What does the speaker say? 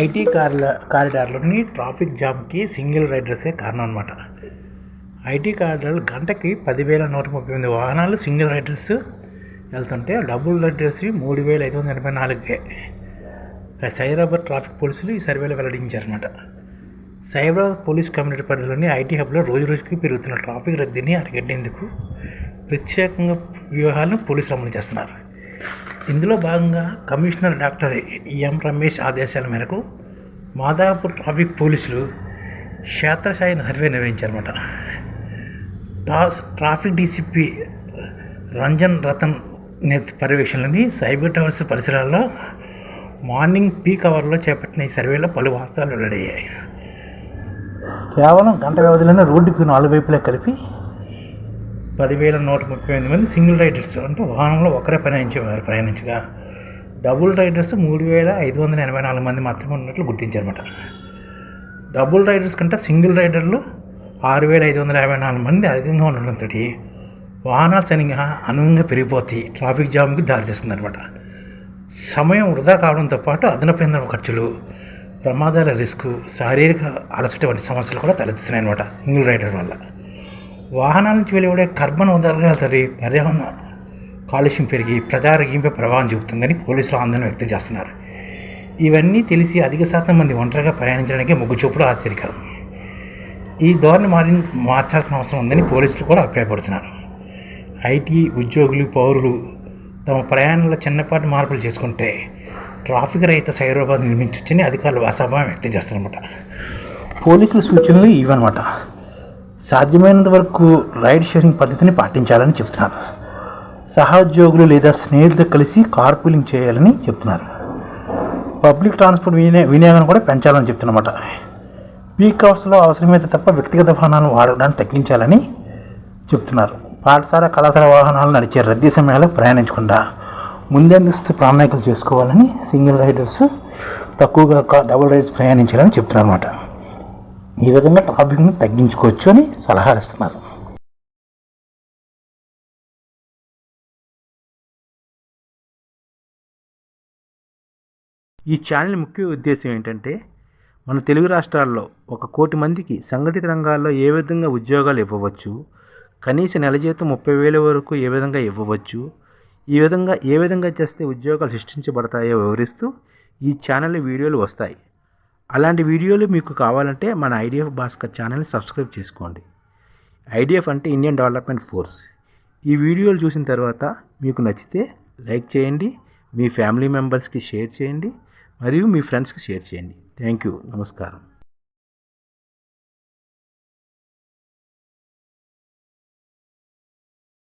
IT కారిడార్లోని traffic జామ్కి single రైడర్సే కారణం అనమాట. IT corridor గంటకి 10,138 వాహనాలు సింగిల్ రైడర్స్ వెళ్తుంటే డబుల్ రైడర్స్ 3,584. సైబరాబాద్ ట్రాఫిక్ పోలీసులు ఈ సర్వేలో వెల్లడించారన్నమాట. సైబరాబాద్ పోలీస్ కమ్యూనిటీ పరిధిలోని ఐటీ హబ్లో రోజుకి పెరుగుతున్న ట్రాఫిక్ రద్దీని అరికట్టేందుకు ప్రత్యేకంగా వ్యూహాలను పోలీసులు అమలు చేస్తున్నారు. ఇందులో భాగంగా కమిషనర్ డాక్టర్ ఎం రమేష్ ఆదేశాల మేరకు మాదాపూర్ ట్రాఫిక్ పోలీసులు క్షేత్రస్థాయి సర్వే నిర్వహించారన్నమాట. ట్రాఫిక్ డీసీపీ రంజన్ రతన్ పర్యవేక్షణలోని సైబర్ టవర్స్ పరిసరాల్లో మార్నింగ్ పీక్ అవర్లో చేపట్టిన ఈ సర్వేలో పలు వాస్తవాలు వెల్లడయ్యాయి. కేవలం గంట వ్యవధిలోనే రోడ్డుకు 4 వైపులా కలిపి 10,138 మంది సింగిల్ రైడర్స్ అంటే వాహనంలో ఒకరే ప్రయాణించగా డబుల్ రైడర్స్ 3,584 మంది మాత్రమే ఉన్నట్లు గుర్తించారన్నమాట. డబుల్ రైడర్స్ కంటే సింగిల్ రైడర్లు 6,554 మంది అధికంగా ఉండడంతో వాహనాలు అనుగుణంగా పెరిగిపోతాయి, ట్రాఫిక్ జామ్కి దారితీస్తుంది అనమాట. సమయం వృధా కావడంతో పాటు అదనపైన ఖర్చులు, ప్రమాదాల రిస్క్, శారీరక అలసట వంటి సమస్యలు కూడా తలెత్తుతున్నాయి అనమాట. సింగిల్ రైడర్ వల్ల వాహనాల నుంచి వెలువడే కార్బన్ ఉద్గారాలతో పర్యావరణ కాలుష్యం పెరిగి ప్రజారోగ్యంపై ప్రభావం చూపుతుందని పోలీసులు ఆందోళన వ్యక్తం చేస్తున్నారు. ఇవన్నీ తెలిసి అధిక శాతం మంది ఒంటరిగా ప్రయాణించడానికి మొగ్గు చూపుడు ఆశ్చర్యకరం. ఈ ధోరణి మార్చాల్సిన అవసరం ఉందని పోలీసులు కూడా అభిప్రాయపడుతున్నారు. ఐటీ ఉద్యోగులు, పౌరులు తమ ప్రయాణంలో చిన్నపాటి మార్పులు చేసుకుంటే ట్రాఫిక్ రహిత సైబరాబాద్ నిర్మించవచ్చని అధికారులు అసభావం వ్యక్తం చేస్తారన్నమాట. పోలీసుల సూచనలు ఇవన్నమాట. సాధ్యమైనంత వరకు రైడ్ షేరింగ్ పద్ధతిని పాటించాలని చెప్తున్నారు. సహోద్యోగులు లేదా స్నేహితులతో కలిసి కార్ పూలింగ్ చేయాలని చెప్తున్నారు. పబ్లిక్ ట్రాన్స్పోర్ట్ వినియోగాన్ని కూడా పెంచాలని చెప్తున్నమాట. పీక్ అవర్స్లో అవసరమైతే తప్ప వ్యక్తిగత వాహనాలను వాడడాన్ని తగ్గించాలని చెప్తున్నారు. పాఠశాల, కళాశాల వాహనాలు నడిచే రద్దీ సమయాల్లో ప్రయాణించకుండా ముందస్తు ప్రణాళికలు చేసుకోవాలని, సింగిల్ రైడర్స్ తక్కువగా డబుల్ రైడర్స్ ప్రయాణించాలని చెప్తున్నారు అన్నమాట. ఈ విధంగా ట్రాఫిక్ని తగ్గించుకోవచ్చు అని సలహాలు ఇస్తున్నారు. ఈ ఛానల్ ముఖ్య ఉద్దేశం ఏంటంటే మన తెలుగు రాష్ట్రాల్లో 1 కోటి మందికి సంఘటిత రంగాల్లో ఏ విధంగా ఉద్యోగాలు ఇవ్వవచ్చు, కనీస నెల జీతం 30,000 వరకు ఏ విధంగా ఇవ్వవచ్చు, ఏ విధంగా చేస్తే ఉద్యోగాలు సృష్టించబడతాయో వివరిస్తూ ఈ ఛానల్ వీడియోలు వస్తాయి. అలాంటి వీడియోలు మీకు కావాలంటే మన ఐడిఎఫ్ భాస్కర్ ఛానల్ని సబ్స్క్రైబ్ చేసుకోండి. ఐడిఎఫ్ అంటే ఇండియన్ డెవలప్మెంట్ ఫోర్స్. ఈ వీడియోలు చూసిన తర్వాత మీకు నచ్చితే లైక్ చేయండి, మీ ఫ్యామిలీ మెంబర్స్కి షేర్ చేయండి, మరియు మీ ఫ్రెండ్స్కి షేర్ చేయండి. Thank you. నమస్కారం.